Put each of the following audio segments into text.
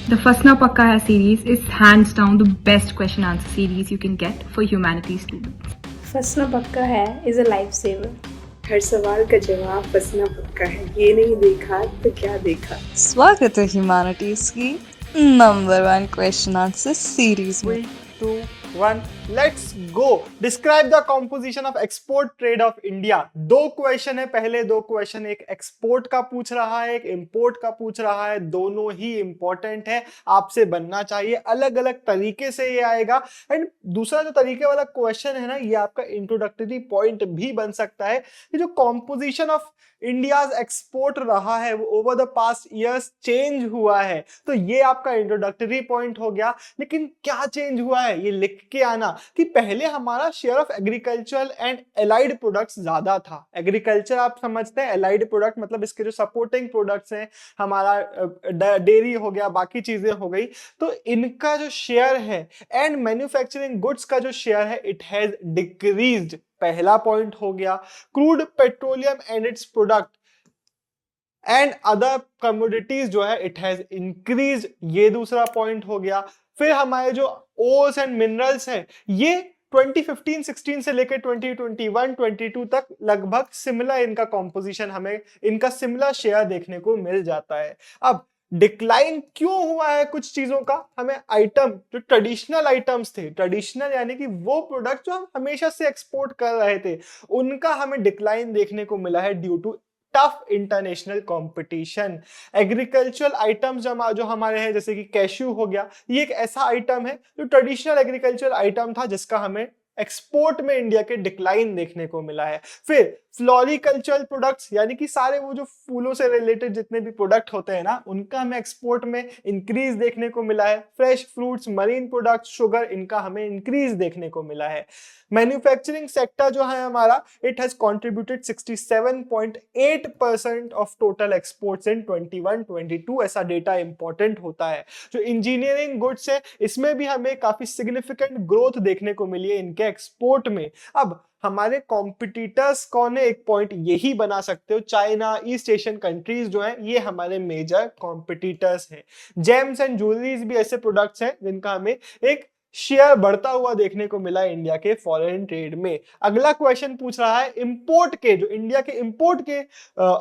The Fasna Pakka Hai series is hands down the best question answer series you can get for humanities students. फंसना पक्का है is a life saver. हर सवाल का जवाब फंसना पक्का है, ये नहीं देखा तो क्या देखा। स्वागत है ह्यूमैनिटीज की नंबर 1 क्वेश्चन आंसर सीरीज में। 3, 2, 1, let's go. Describe the composition of export trade off India. 2 question है, पहले 2 क्वेश्चन एक एक्सपोर्ट का पूछ रहा है, एक इंपोर्ट का पूछ रहा है। दोनों ही इंपॉर्टेंट है, आपसे बनना चाहिए। अलग अलग तरीके से ये आएगा। एंड दूसरा जो तरीके वाला क्वेश्चन है ना, ये आपका इंट्रोडक्टरी पॉइंट भी बन सकता है कि जो कॉम्पोजिशन ऑफ इंडियाज एक्सपोर्ट रहा है वो over the past years change हुआ है। तो ये आपका इंट्रोडक्टरी पॉइंट हो गया। लेकिन क्या चेंज हुआ है ये लिख के आना कि पहले हमारा share of agricultural and allied products ज्यादा था। एग्रीकल्चर आप समझते हैं, एलाइड प्रोडक्ट मतलब इसके जो सपोर्टिंग प्रोडक्ट्स हैं, हमारा डेयरी हो गया, बाकी चीजें हो गई, तो इनका जो शेयर है एंड मैन्युफैक्चरिंग गुड्स का जो शेयर है इट हैज डिक्रीज्ड। पहला पॉइंट हो गया। Crude petroleum and it's product and other commodities जो है इट हैज इंक्रीज, ये दूसरा पॉइंट हो गया। फिर हमारे जो ओर्स एंड मिनरल्स हैं ये 2015-16 से लेकर 2021-22 तक लगभग सिमिलर इनका कॉम्पोजिशन, हमें इनका सिमिलर शेयर देखने को मिल जाता है। अब डिक्लाइन क्यों हुआ है कुछ चीजों का, हमें आइटम जो ट्रेडिशनल आइटम्स थे, ट्रेडिशनल यानी कि वो प्रोडक्ट जो हम हमेशा से एक्सपोर्ट कर रहे थे, उनका हमें डिक्लाइन देखने को मिला है due to tough international competition. Agricultural items जो हमारे हैं, जैसे कि कैश्यू हो गया, ये एक ऐसा आइटम है जो ट्रेडिशनल एग्रीकल्चरल आइटम था जिसका हमें एक्सपोर्ट में इंडिया के डिक्लाइन देखने को मिला है। फिर फ्लोरिकल्चरल प्रोडक्ट्स यानी कि सारे वो जो फूलों से रिलेटेड जितने भी प्रोडक्ट होते हैं ना, उनका हमें एक्सपोर्ट में इंक्रीज देखने को मिला है। Fresh fruits, marine products, sugar, इनका हमें इंक्रीज देखने को मिला है। मैन्युफैक्चरिंग सेक्टर जो है हमारा, it has contributed 67.8% of total exports in 21-22, ऐसा डेटा इंपॉर्टेंट होता है। जो इंजीनियरिंग गुड्स है इसमें भी हमें काफी सिग्निफिकेंट ग्रोथ देखने को मिली है इनके एक्सपोर्ट में। अब हमारे कॉम्पिटिटर्स कौन है, एक पॉइंट यही बना सकते हो, चाइना, ईस्ट एशियन कंट्रीज जो हैं ये हमारे मेजर कॉम्पिटिटर्स हैं। जेम्स एंड ज्वेलरीज भी ऐसे प्रोडक्ट्स हैं जिनका हमें एक शेयर बढ़ता हुआ देखने को मिला इंडिया के फॉरेन ट्रेड में। अगला क्वेश्चन पूछ रहा है इंपोर्ट के, जो इंडिया के इंपोर्ट के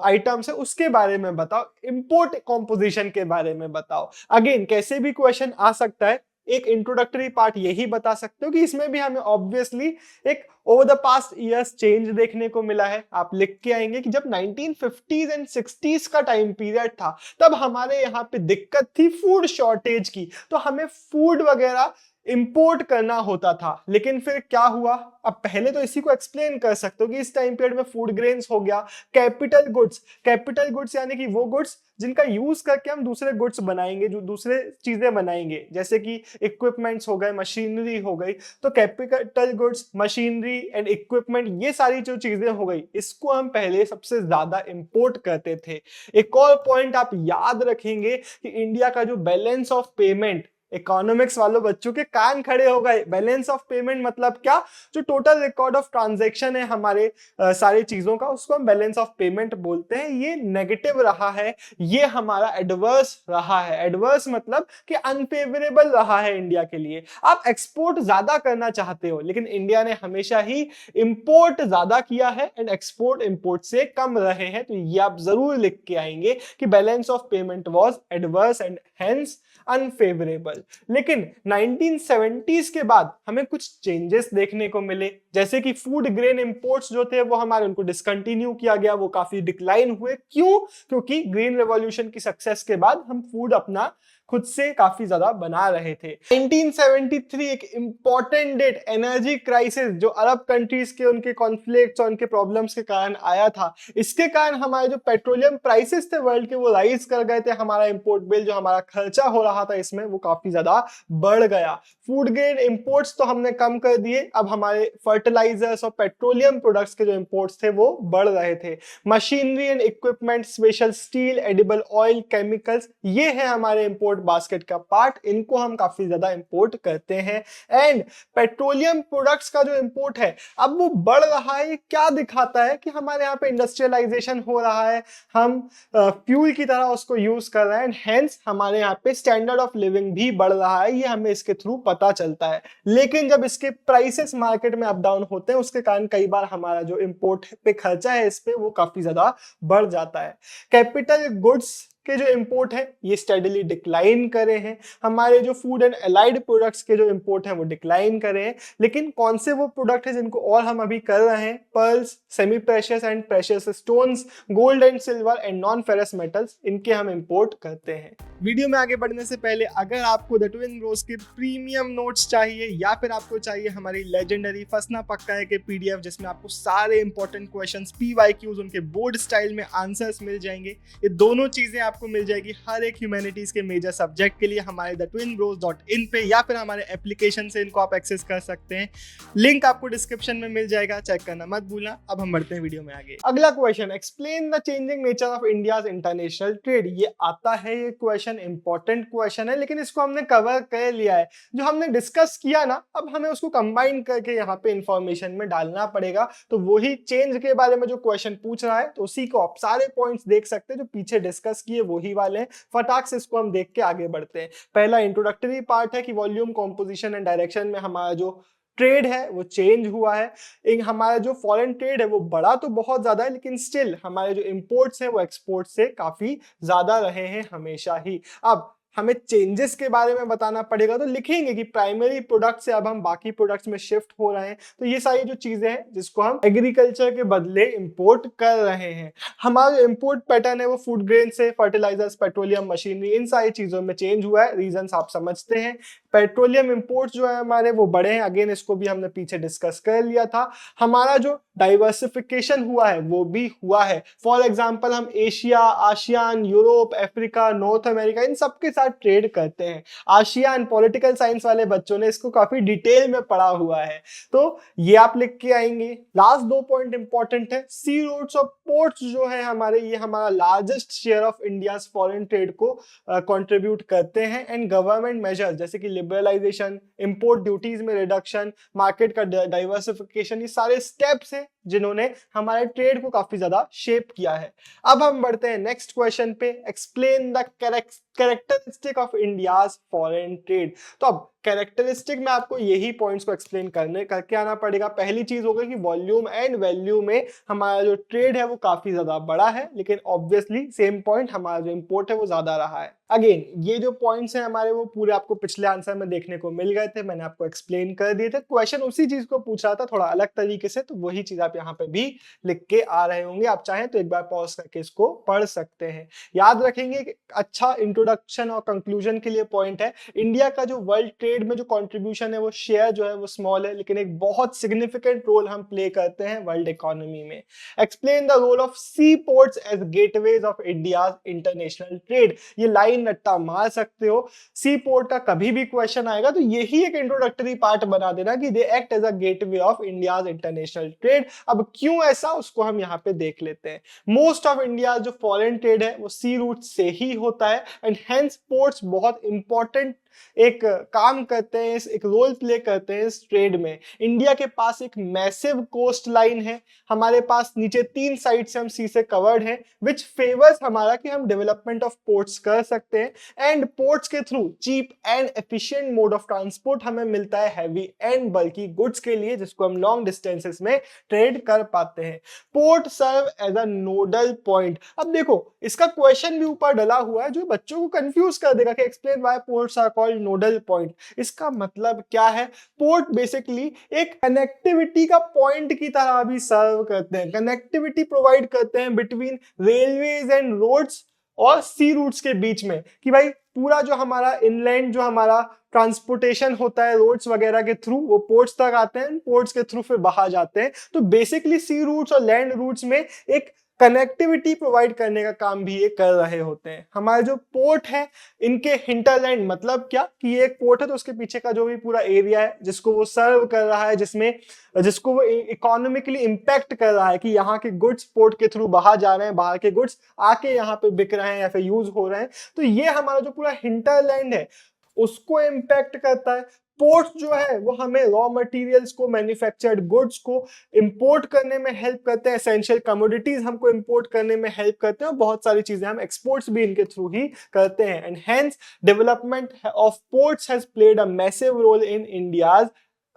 आइटम्स है उसके बारे में बताओ, इंपोर्ट कॉम्पोजिशन के बारे में बताओ। अगेन कैसे भी क्वेश्चन आ सकता है, एक इंट्रोडक्टरी पार्ट यही बता सकते हो कि इसमें भी हमें ऑब्वियसली एक over the past years change देखने को मिला है। आप लिख के आएंगे कि जब 1950s एंड 60s का टाइम पीरियड था तब हमारे यहाँ पे दिक्कत थी फूड शॉर्टेज की, तो हमें फूड वगैरह इंपोर्ट करना होता था। लेकिन फिर क्या हुआ, अब पहले तो इसी को एक्सप्लेन कर सकते हो कि इस टाइम पीरियड में फूड ग्रेन्स हो गया, कैपिटल गुड्स, कैपिटल गुड्स यानी कि वो गुड्स जिनका यूज करके हम दूसरे गुड्स बनाएंगे, जो दूसरे चीजें बनाएंगे, जैसे कि इक्विपमेंट्स हो गए, मशीनरी हो गई। तो capital goods, machinery and equipment, ये सारी जो चीजें हो गई, इसको हम पहले सबसे ज्यादा इंपोर्ट करते थे। एक और पॉइंट आप याद रखेंगे कि इंडिया का जो बैलेंस ऑफ पेमेंट, इकोनॉमिक्स वालों बच्चों के कान खड़े हो गए, बैलेंस ऑफ पेमेंट मतलब क्या, जो टोटल रिकॉर्ड ऑफ ट्रांजैक्शन है हमारे सारी चीजों का, उसको हम बैलेंस ऑफ पेमेंट बोलते हैं। ये नेगेटिव रहा है, ये हमारा एडवर्स रहा है। एडवर्स मतलब कि अनफेवरेबल रहा है इंडिया के लिए। आप एक्सपोर्ट ज्यादा करना चाहते हो लेकिन इंडिया ने हमेशा ही इंपोर्ट ज्यादा किया है एंड एक्सपोर्ट इंपोर्ट से कम रहे हैं। तो ये आप जरूर लिख के आएंगे कि balance of payment was adverse and hence unfavourable. लेकिन 1970s के बाद हमें कुछ चेंजेस देखने को मिले, जैसे कि फूड ग्रेन इंपोर्ट्स जो थे वो हमारे उनको डिसकंटिन्यू किया गया, वो काफी डिक्लाइन हुए। क्यों? क्योंकि ग्रीन रेवोल्यूशन की सक्सेस के बाद हम फूड अपना खुद से काफी ज्यादा बना रहे थे। 1973 एक इंपॉर्टेंट डेट, एनर्जी क्राइसिस जो अरब कंट्रीज के उनके कॉन्फ्लिक्ट्स और उनके प्रॉब्लम्स के कारण आया था, इसके कारण हमारे जो पेट्रोलियम प्राइसेस थे वर्ल्ड के वो राइज कर गए थे। हमारा इंपोर्ट बिल जो हमारा खर्चा हो रहा था इसमें वो काफी ज्यादा बढ़ गया। फूड ग्रेन इंपोर्ट्स तो हमने कम कर दिए, अब हमारे फर्टिलाइजर्स और पेट्रोलियम प्रोडक्ट्स के जो इंपोर्ट्स थे वो बढ़ रहे थे। Machinery and equipment, special steel, edible oil, chemicals, ये है हमारे इंपोर्ट बास्केट का पार्ट, इनको हम काफी ज्यादा इंपोर्ट करते हैं। एंड पेट्रोलियम प्रोडक्ट्स का जो इंपोर्ट है अब वो बढ़ रहा है। क्या दिखाता है कि हमारे यहाँ पे इंडस्ट्रियलाइजेशन हो रहा है, हम फ्यूल की तरह उसको यूज कर रहे हैं, एंड हेंस हमारे यहाँ पे स्टैंडर्ड ऑफ लिविंग भी बढ़ रहा है, ये हमें इसके थ्रू पता चलता है। लेकिन जब इसके प्राइसेस मार्केट में अप डाउन होते हैं उसके कारण कई बार हमारा जो इंपोर्ट पे खर्चा है इस पे वो काफी ज्यादा बढ़ जाता है। कैपिटल गुड्स के जो इंपोर्ट है ये स्टेडीली डिक्लाइन करे हैं, हमारे जो फूड एंड एलाइड प्रोडक्ट्स के जो इंपोर्ट हैं वो डिक्लाइन करे हैं। लेकिन कौन से वो प्रोडक्ट है जिनको और हम अभी कर रहे हैं, pearls, semi precious and precious stones, gold and silver and non ferrous metals, इनके हम इंपोर्ट करते हैं। वीडियो में आगे बढ़ने से पहले अगर आपको द ट्विन ब्रोस के प्रीमियम नोट्स चाहिए या फिर आपको चाहिए हमारी लेजेंडरी फसना पक्का है के पीडीएफ जिसमें आपको सारे इंपॉर्टेंट क्वेश्चंस, पीवाईक्यूज, उनके बोर्ड स्टाइल में आंसर्स मिल जाएंगे, ये दोनों चीजें आपको मिल जाएगी हर एक ह्यूमैनिटीज के मेजर सब्जेक्ट के लिए हमारे thetwinbros.in पे, या फिर हमारे एप्लीकेशन से इनको आप एक्सेस कर सकते हैं। लिंक आपको डिस्क्रिप्शन में मिल जाएगा, चेक करना मत भूलना। अब हम बढ़ते हैं वीडियो में आगे। अगला question, explain the changing nature of India's international trade. ये आता है, ये क्वेश्चन इंपॉर्टेंट क्वेश्चन है, लेकिन इसको हमने कवर कर लिया है। जो हमने डिस्कस किया ना, अब हमें उसको कंबाइन करके यहाँ पे इंफॉर्मेशन में डालना पड़ेगा। तो वही चेंज के बारे में जो क्वेश्चन पूछ रहा है, तो उसी को आप सारे पॉइंट्स देख सकते हैं जो पीछे डिस्कस किए वही वाले हैं। फटाक से इसको हम देख के आगे बढ़ते हैं। पहला इंट्रोडक्टरी पार्ट है कि वॉल्यूम, कॉम्पोजिशन एंड डायरेक्शन में हमारा जो ट्रेड है वो चेंज हुआ है। हमारा जो फॉरेन ट्रेड है वो बढ़ा तो बहुत ज्यादा है, लेकिन स्टिल हमारे जो इंपोर्ट्स हैं वो एक्सपोर्ट्स से काफी ज्यादा रहे हैं हमेशा ही। अब हमें चेंजेस के बारे में बताना पड़ेगा, तो लिखेंगे कि प्राइमरी प्रोडक्ट से अब हम बाकी प्रोडक्ट्स में शिफ्ट हो रहे हैं। तो ये सारी जो चीजें हैं जिसको हम एग्रीकल्चर के बदले इंपोर्ट कर रहे हैं। हमारा जो इंपोर्ट पैटर्न है वो फूड ग्रेन से फर्टिलाइजर्स, पेट्रोलियम, मशीनरी, इन सारी चीजों में चेंज हुआ है। रीजंस आप समझते हैं। पेट्रोलियम इंपोर्ट्स जो है हमारे वो बढ़े हैं, अगेन इसको भी हमने पीछे डिस्कस कर लिया था। हमारा जो डाइवर्सिफिकेशन हुआ है वो भी हुआ है। फॉर एग्जांपल हम Asia, ASEAN, Europe, Africa, north America, इन सबके साथ ट्रेड करते हैं। आसियान, पॉलिटिकल साइंस वाले बच्चों ने इसको काफी डिटेल में पढ़ा हुआ है, तो ये आप लिख के आएंगे। लास्ट दो पॉइंट इंपॉर्टेंट है। सी रूट्स और पोर्ट्स जो है हमारे, ये हमारा largest share of India's foreign trade को कंट्रीब्यूट करते हैं। एंड गवर्नमेंट मेजर्स जैसे कि लिबरलाइजेशन, इंपोर्ट ड्यूटीज में रिडक्शन, मार्केट का डाइवर्सिफिकेशन, ये सारे स्टेप्स हैं जिन्होंने हमारे ट्रेड को काफी ज्यादा शेप किया है। अब हम बढ़ते हैं नेक्स्ट क्वेश्चन पे, explain the characteristic of India's foreign trade. तो अब कैरेक्टरिस्टिक में आपको यही पॉइंट्स को एक्सप्लेन करके आना पड़ेगा। पहली चीज होगा कि वॉल्यूम एंड वैल्यू में हमारा जो ट्रेड है वो काफी ज्यादा बड़ा है, लेकिन ऑब्वियसली सेम पॉइंट हमारा जो इंपोर्ट है वो ज्यादा रहा है। अगेन ये जो पॉइंट्स हैं हमारे वो पूरे आपको पिछले आंसर में देखने को मिल गए थे, मैंने आपको एक्सप्लेन कर दिए थे। क्वेश्चन उसी चीज को पूछ रहा था थोड़ा अलग तरीके से, तो वही चीज आप यहाँ पे भी लिख के आ रहे होंगे। आप चाहें तो एक बार पॉज करके इसको पढ़ सकते हैं। याद रखेंगे कि अच्छा इंट्रोडक्शन और कंक्लूजन के लिए पॉइंट है, इंडिया का जो वर्ल्ड ट्रेड में जो कंट्रीब्यूशन है वो शेयर जो है वो स्मॉल है, लेकिन एक बहुत सिग्निफिकेंट रोल हम प्ले करते हैं वर्ल्ड इकोनॉमी में। Explain the role of sea ports as gateways of India's international trade. ये लाइन नट्टा मार सकते हो, सी पोर्ट का कभी भी क्वेश्चन आएगा तो यही एक इंट्रोडक्टरी पार्ट बना देना कि they act as a gateway of India's international trade. अब क्यों ऐसा, उसको हम यहाँ पे देख लेते हैं। मोस्ट ऑफ इंडिया जो फॉरेन ट्रेड है वो सी रूट से ही होता है, एंड हेंस पोर्ट्स बहुत इंपॉर्टेंट एक काम करते हैं, एक रोल प्ले करते हैं इस ट्रेड में। इंडिया के पास एक मैसिव कोस्ट लाइन है, हमारे पास नीचे 3 साइड से हम सी से कवर्ड हैं, विच फेवर्स हमारा कि हम डेवलपमेंट ऑफ पोर्ट्स कर सकते हैं। एंड पोर्ट्स के through cheap and efficient mode of transport हमें मिलता है हैवी एंड बल्की गुड्स के लिए, जिसको हम लॉन्ग डिस्टेंसेस में ट्रेड कर पाते हैं। Port serve as a nodal point. अब देखो इसका क्वेश्चन भी ऊपर डला हुआ है जो बच्चों को कंफ्यूज कर देगा कि explain why ports are called nodal point. इसका मतलब क्या है? पोर्ट बेसिकली एक कनेक्टिविटी का पॉइंट की तरह भी सर्व करते हैं, कनेक्टिविटी प्रोवाइड करते हैं बिटवीन रेलवेज एंड रोड्स और सी रूट्स के बीच में, कि भाई पूरा जो हमारा इनलैंड जो हमारा ट्रांसपोर्टेशन होता है रोड्स वगैरह के थ्रू, वो पोर्ट्स तक आते हैं, पोर्ट्स के थ्रू फिर बाहर जाते हैं। तो बेसिकली सी रूट्स और लैंड रूट्स में एक कनेक्टिविटी प्रोवाइड करने का काम भी ये कर रहे होते हैं। हमारे जो पोर्ट है इनके हिंटरलैंड मतलब क्या कि ये एक पोर्ट है तो उसके पीछे का जो भी पूरा एरिया है जिसको वो सर्व कर रहा है, जिसको वो इकोनॉमिकली इम्पैक्ट कर रहा है कि यहाँ के गुड्स पोर्ट के थ्रू बाहर जा रहे हैं, बाहर के गुड्स आके यहाँ पे बिक रहे हैं या फिर यूज हो रहे हैं, तो ये हमारा जो पूरा हिंटरलैंड है उसको इम्पैक्ट करता है। पोर्ट जो है वो हमें रॉ मटेरियल्स को, मैन्युफैक्चर्ड गुड्स को इंपोर्ट करने में हेल्प करते हैं, एसेंशियल कमोडिटीज हमको इंपोर्ट करने में हेल्प करते हैं और बहुत सारी चीजें हम एक्सपोर्ट्स भी इनके थ्रू ही करते हैं। And hence development of ports has played a massive role in India's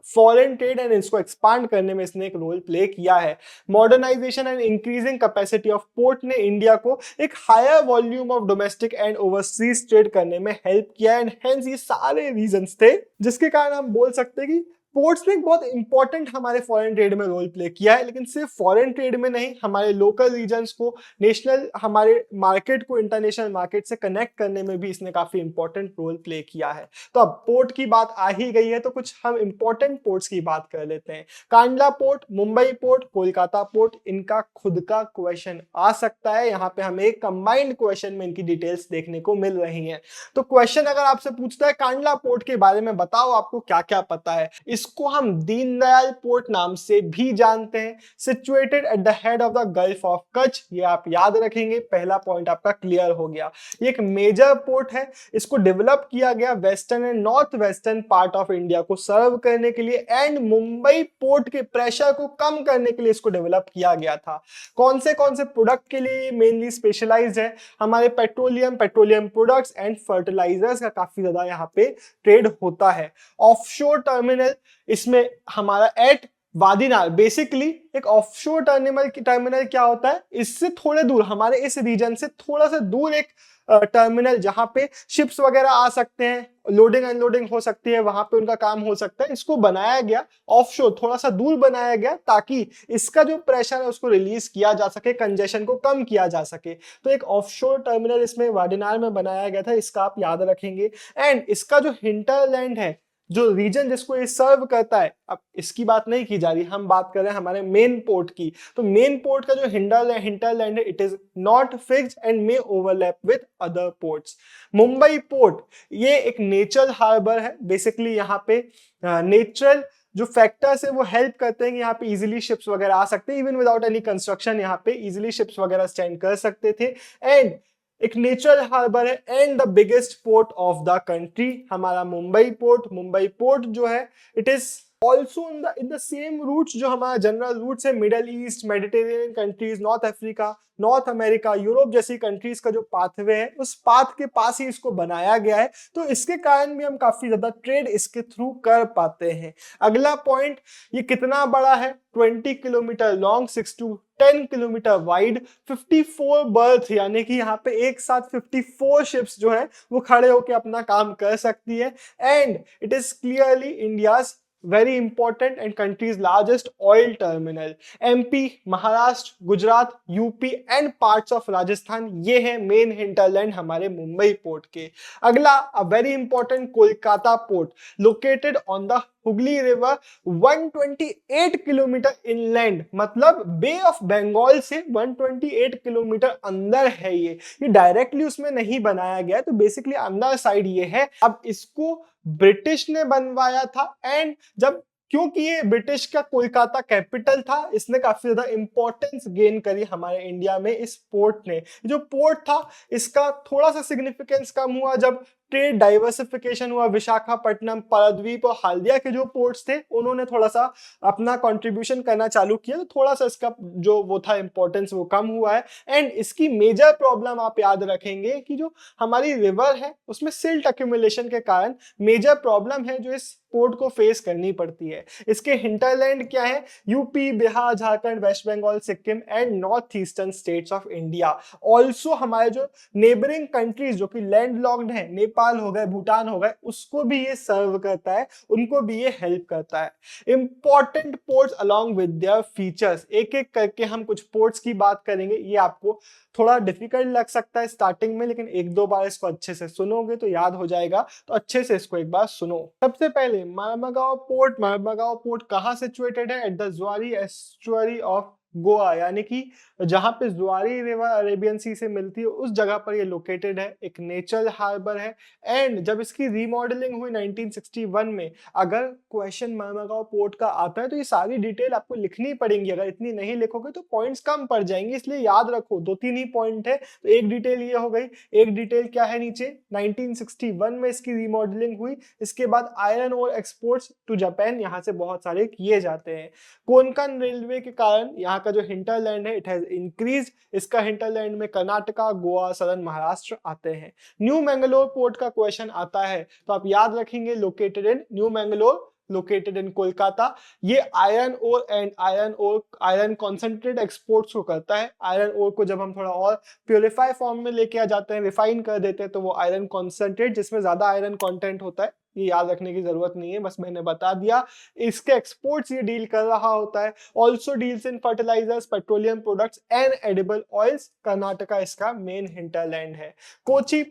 foreign trade and इसको एक्सपांड करने में इसने एक रोल प्ले किया है। Modernisation and increasing capacity of port ने इंडिया को एक higher volume of domestic and overseas trade करने में हेल्प किया एंड हेंस ये सारे रीजंस थे जिसके कारण हम बोल सकते हैं कि पोर्ट्स ने एक बहुत इंपॉर्टेंट हमारे फॉरेन ट्रेड में रोल प्ले किया है। लेकिन सिर्फ फॉरेन ट्रेड में नहीं, हमारे लोकल रीजन्स को, नेशनल हमारे मार्केट को इंटरनेशनल मार्केट से कनेक्ट करने में भी इसने काफी इंपॉर्टेंट रोल प्ले किया है। तो अब पोर्ट की बात आ ही गई है तो कुछ हम इंपॉर्टेंट पोर्ट्स की बात कर लेते हैं। Kandla port, Mumbai port, Kolkata port, इनका खुद का क्वेश्चन आ सकता है। यहाँ पे हमें एक कंबाइंड क्वेश्चन में इनकी डिटेल्स देखने को मिल रही है। तो क्वेश्चन अगर आपसे पूछता है कांडला पोर्ट के बारे में बताओ आपको क्या क्या पता है, इसको हम दीनदयाल पोर्ट नाम से भी जानते हैं। Situated at the head of the gulf of Kutch, ये आप याद रखेंगे, पहला पॉइंट आपका क्लियर हो गया। ये एक मेजर पोर्ट है, इसको डेवलप किया गया western and north western part of India को सर्व करने के लिए एंड मुंबई पोर्ट के प्रेशर को कम करने के लिए इसको डेवलप किया गया था। कौन से प्रोडक्ट के लिए मेनली स्पेशलाइज्ड है? हमारे पेट्रोलियम प्रोडक्ट्स एंड फर्टिलाइजर्स का काफी ज्यादा यहाँ पे ट्रेड होता है। ऑफशोर टर्मिनल इसमें हमारा एट वादीनार, बेसिकली एक ऑफशोर टर्मिनल क्या होता है, इससे थोड़े दूर, हमारे इस रीजन से थोड़ा सा दूर एक टर्मिनल जहां पे शिप्स वगैरह आ सकते हैं, लोडिंग अनलोडिंग हो सकती है, वहां पे उनका काम हो सकता है। इसको बनाया गया ऑफशोर, थोड़ा सा दूर बनाया गया ताकि इसका जो प्रेशर है उसको रिलीज किया जा सके, कंजेशन को कम किया जा सके। तो एक ऑफशोर टर्मिनल इसमें वाडीनार में बनाया गया था, इसका आप याद रखेंगे। एंड इसका जो हिंटरलैंड है, जो रीजन जिसको ये सर्व करता है, अब इसकी बात नहीं की जा रही, हम बात कर रहे हैं हमारे मेन पोर्ट की। तो मेन पोर्ट का जो हिंटरलैंड है it is not fixed and may overlap with other ports. Mumbai port ये एक नेचुरल हार्बर है, बेसिकली यहाँ पे नेचुरल जो फैक्टर्स है वो हेल्प करते हैं कि यहाँ पे इजीली शिप्स वगैरह आ सकते हैं, इवन विदाउट एनी कंस्ट्रक्शन यहाँ पे इजीली शिप्स वगैरह स्टैंड कर सकते थे। एंड एक नेचुरल हार्बर है and the biggest port of the country हमारा मुंबई पोर्ट जो है it is also in the same routes जो हमारा जनरल रूट्स है, middle east, Mediterranean countries, north Africa, north America, Europe जैसी कंट्रीज का जो पाथवे है उस पाथ के पास ही इसको बनाया गया है। तो इसके कारण भी हम काफी ज्यादा ट्रेड इसके थ्रू कर पाते हैं। अगला पॉइंट, ये कितना बड़ा है, 20 kilometre long, 6 to 10 kilometre wide, 54 birth, यानी कि यहाँ पे एक साथ 54 शिप्स जो है वो खड़े होकर अपना काम कर सकती है। And it is clearly India's very important and country's largest oil terminal। MP, Maharashtra, Gujarat, UP and parts of Rajasthan, ये है मेन हिंटरलैंड हमारे मुंबई पोर्ट के। अगला a very important Kolkata port, located on the Hooghly river, 128 kilometre inland, मतलब बे ऑफ बंगाल से 128 kilometre अंदर है। ये डायरेक्टली उसमें नहीं बनाया गया, तो बेसिकली अंदर साइड ये है। अब इसको ब्रिटिश ने बनवाया था एंड जब क्योंकि ये ब्रिटिश का कोलकाता कैपिटल था, इसने काफी ज्यादा इंपॉर्टेंस गेन करी हमारे इंडिया में। इस पोर्ट ने, जो पोर्ट था इसका थोड़ा सा सिग्निफिकेंस कम हुआ जब ट्रेड डाइवर्सिफिकेशन हुआ। विशाखापट्टनम, पारादीप और हल्दिया के जो पोर्ट्स थे उन्होंने थोड़ा सा अपना कंट्रीब्यूशन करना चालू किया, तो थोड़ा सा इसका जो वो था इंपॉर्टेंस वो कम हुआ है। एंड इसकी मेजर प्रॉब्लम आप याद रखेंगे कि जो हमारी रिवर है उसमें सिल्ट अक्यूमुलेशन के कारण मेजर प्रॉब्लम है जो इस पोर्ट को फेस करनी पड़ती है। इसके हिंटरलैंड क्या है, UP, Bihar, Jharkhand, west Bengal, Sikkim and north eastern states of India. Also हमारे जो नेबरिंग कंट्रीज जो कि लैंड लॉक्ड है, नेपाल हो गए, भूटान हो गए, उसको भी ये सर्व करता है, उनको भी ये हेल्प करता है। Important ports along with their features, एक एक करके हम कुछ पोर्ट्स की बात करेंगे। ये आपको थोड़ा डिफिकल्ट लग सकता है स्टार्टिंग में, लेकिन एक दो बार इसको अच्छे से सुनोगे तो याद हो जाएगा, तो अच्छे से इसको एक बार सुनो। सबसे पहले मर्मगांव पोर्ट कहाँ सिचुएटेड है? एट द ज्वारी एस्चुअरी ऑफ गोवा, यानी कि जहां पे जुआरी रिवर अरेबियन सी से मिलती है उस जगह पर ये लोकेटेड है, एक नेचुरल हार्बर है। एंड जब इसकी रीमॉडलिंग हुई 1961 में, अगर क्वेश्चन मरमगांव पोर्ट का आता है तो ये सारी डिटेल आपको लिखनी पड़ेंगी, अगर इतनी नहीं लिखोगे तो पॉइंट्स कम पड़ जाएंगे, इसलिए याद रखो 2-3 ही पॉइंट है। तो एक डिटेल ये हो गई, एक डिटेल क्या है नीचे, 1961 में इसकी रीमॉडलिंग हुई। इसके बाद आयरन और एक्सपोर्ट्स टू जापान यहाँ से बहुत सारे किए जाते हैं। कोंकण रेलवे के कारण यहाँ का जो हिंटरलैंड है इट हैज इंक्रीज, इसका हिंटरलैंड में कर्नाटका, गोवा, सदर्न महाराष्ट्र आते हैं। न्यू मैंगलोर पोर्ट का क्वेश्चन आता है तो आप याद रखेंगे located in New Mangalore, located in Kolkata. ये iron ore and iron concentrate exports को करता है। आयरन ओर को जब हम थोड़ा और प्योरीफाई फॉर्म में लेके आ जाते हैं, रिफाइन कर देते हैं, तो वो आयरन कॉन्सेंट्रेट जिसमें ज्यादा आयरन कंटेंट होता है, ये याद रखने की जरूरत नहीं है, बस मैंने बता दिया। इसके एक्सपोर्ट्स ये डील कर रहा होता है। Also deals in fertilisers, petroleum products and edible oils. Karnataka इसका मेन हिंटरलैंड है। कोची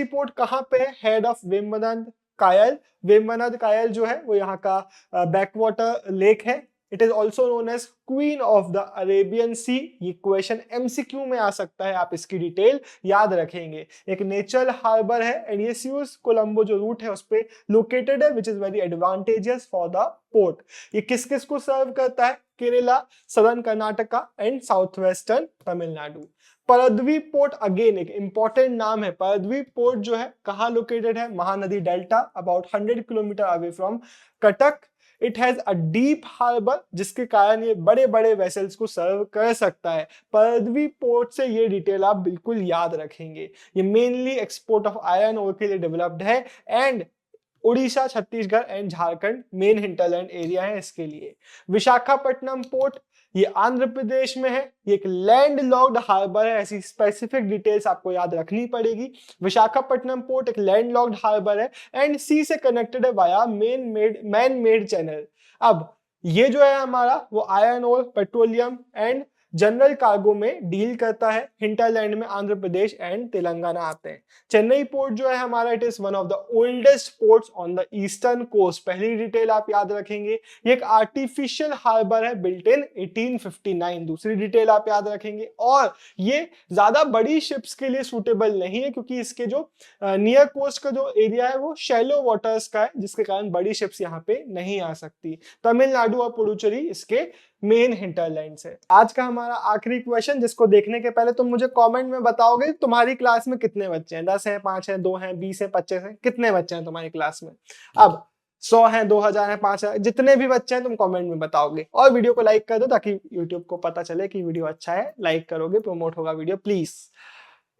पोर्ट कहाँ पे है? हेड ऑफ वेम्बनाड कायल। वेम्बनाड कायल जो है वो यहाँ का बैकवाटर लेक है। It is also known as queen of the Arabian sea. ये क्वेश्चन एमसीक्यू में आ सकता है, आप इसकी डिटेल याद रखेंगे। एक नेचुरल हार्बर है एंड ये स्यूज कोलंबो जो रूट है उस पे लोकेटेड है, which is very advantageous for the port. ये किस किस को सर्व करता है? Kerala, southern Karnataka and south western Tamil Nadu. Paradip port again एक इंपॉर्टेंट नाम है। पारादीप पोर्ट जो है कहाँ लोकेटेड है? Mahanadi delta, about 100 kilometre away from Cuttack. It has a deep harbour जिसके कारण ये बड़े बड़े वेसल्स को सर्व कर सकता है। पारादीप पोर्ट से ये डिटेल आप बिल्कुल याद रखेंगे। ये mainly export of iron ore के लिए डेवलप्ड है and Orissa, Chhattisgarh and Jharkhand main hinterland area है इसके लिए। विशाखापट्टनम पोर्ट ये आंध्र प्रदेश में है। ये एक लैंड लॉक्ड हार्बर है, ऐसी स्पेसिफिक डिटेल्स आपको याद रखनी पड़ेगी। विशाखापट्टनम पोर्ट एक लैंड लॉक्ड हार्बर है एंड सी से कनेक्टेड है वाया मैन मेड चैनल। अब ये जो है हमारा वो iron ore, petroleum and general cargo में डील करता है। हिंटरलैंड में आंध्र प्रदेश एंड तेलंगाना आते हैं। चेन्नई पोर्ट जो है हमारा, it is one of the oldest ports on the eastern coast. पहली डिटेल आप याद रखेंगे, ये एक आर्टिफिशियल हार्बर है बिल्ट इन 1859। दूसरी डिटेल आप याद रखेंगे, और ये ज्यादा बड़ी शिप्स के लिए सूटेबल नहीं है क्योंकि इसके जो नियर कोस्ट का जो एरिया है वो शैलो वाटर्स का है, जिसके कारण बड़ी शिप्स यहाँ पे नहीं आ सकती। तमिलनाडु और पुडुचेरी इसके मेन हिंटरलैंड्स है। आज का हमारा आखिरी क्वेश्चन, जिसको देखने के पहले तुम मुझे कमेंट में बताओगे तुम्हारी क्लास में कितने बच्चे हैं? 10 हैं, 5 हैं, 2 हैं, 20 हैं, 25 हैं? कितने बच्चे हैं तुम्हारी क्लास में? अब 100 हैं, 2000 हैं, 5000, जितने भी बच्चे हैं तुम कमेंट में बताओगे। और वीडियो को लाइक कर दो ताकि यूट्यूब को पता चले कि वीडियो अच्छा है। लाइक करोगे, प्रमोट होगा video, please.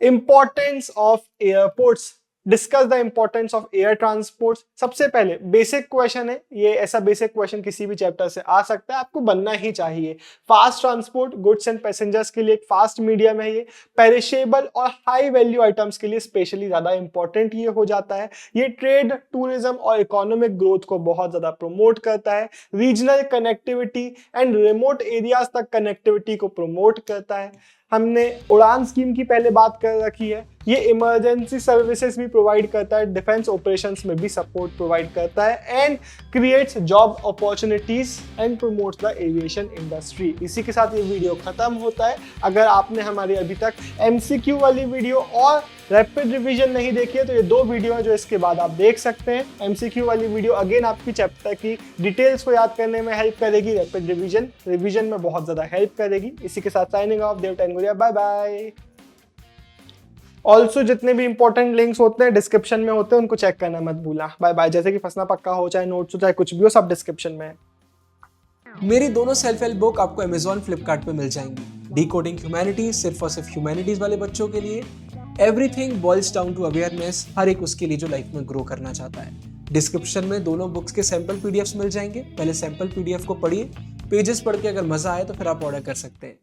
Importance of airports, discuss the importance of air transport. सबसे पहले बेसिक क्वेश्चन है ये, ऐसा बेसिक क्वेश्चन किसी भी चैप्टर से आ सकता है, आपको बनना ही चाहिए। Fast transport, goods and passengers के लिए एक फास्ट मीडियम है ये। पेरिशेबल और हाई वैल्यू आइटम्स के लिए स्पेशली ज्यादा इंपॉर्टेंट ये हो जाता है। ये ट्रेड, टूरिज्म और इकोनॉमिक ग्रोथ को बहुत ज्यादा प्रमोट करता है। Regional connectivity and remote areas तक कनेक्टिविटी को प्रमोट करता है। हमने उड़ान स्कीम की पहले बात कर रखी है। ये इमरजेंसी सर्विसेज भी प्रोवाइड करता है, डिफेंस ऑपरेशंस में भी सपोर्ट प्रोवाइड करता है and creates job opportunities and promotes the aviation industry. इसी के साथ ये वीडियो खत्म होता है। अगर आपने हमारी अभी तक एमसीक्यू वाली वीडियो और रैपिड रिवीजन नहीं देखी है तो ये 2 वीडियो है जो इसके बाद आप देख सकते हैं। एमसीक्यू वाली वीडियो अगेन आपकी चैप्टर की डिटेल्स को याद करने में हेल्प करेगी, रैपिड रिवीजन में बहुत ज्यादा हेल्प करेगी। इसी के साथ साइनिंग ऑफ, देव टेनगुरिया, बाय बाय। ऑल्सो जितने भी इंपॉर्टेंट लिंक्स होते हैं डिस्क्रिप्शन में होते हैं, उनको चेक करना मत भूलना। Bye bye. जैसे कि फंसना पक्का हो, चाहे नोट्स हो, चाहे कुछ भी हो, सब डिस्क्रिप्शन में है। मेरी दोनों सेल्फ हेल्प बुक आपको अमेजॉन, फ्लिपकार्ट पे मिल जाएंगी। डिकोडिंग ह्यूमैनिटीज सिर्फ और सिर्फ ह्यूमैनिटीज वाले बच्चों के लिए। Everything boils down to awareness, हर एक उसके लिए जो लाइफ में ग्रो करना चाहता है। डिस्क्रिप्शन में दोनों बुक्स के सैंपल पीडीएफ्स मिल जाएंगे। पहले सैंपल पीडीएफ को पढ़िए, पेजेस पढ़ के अगर मजा आए तो फिर आप ऑर्डर कर सकते हैं।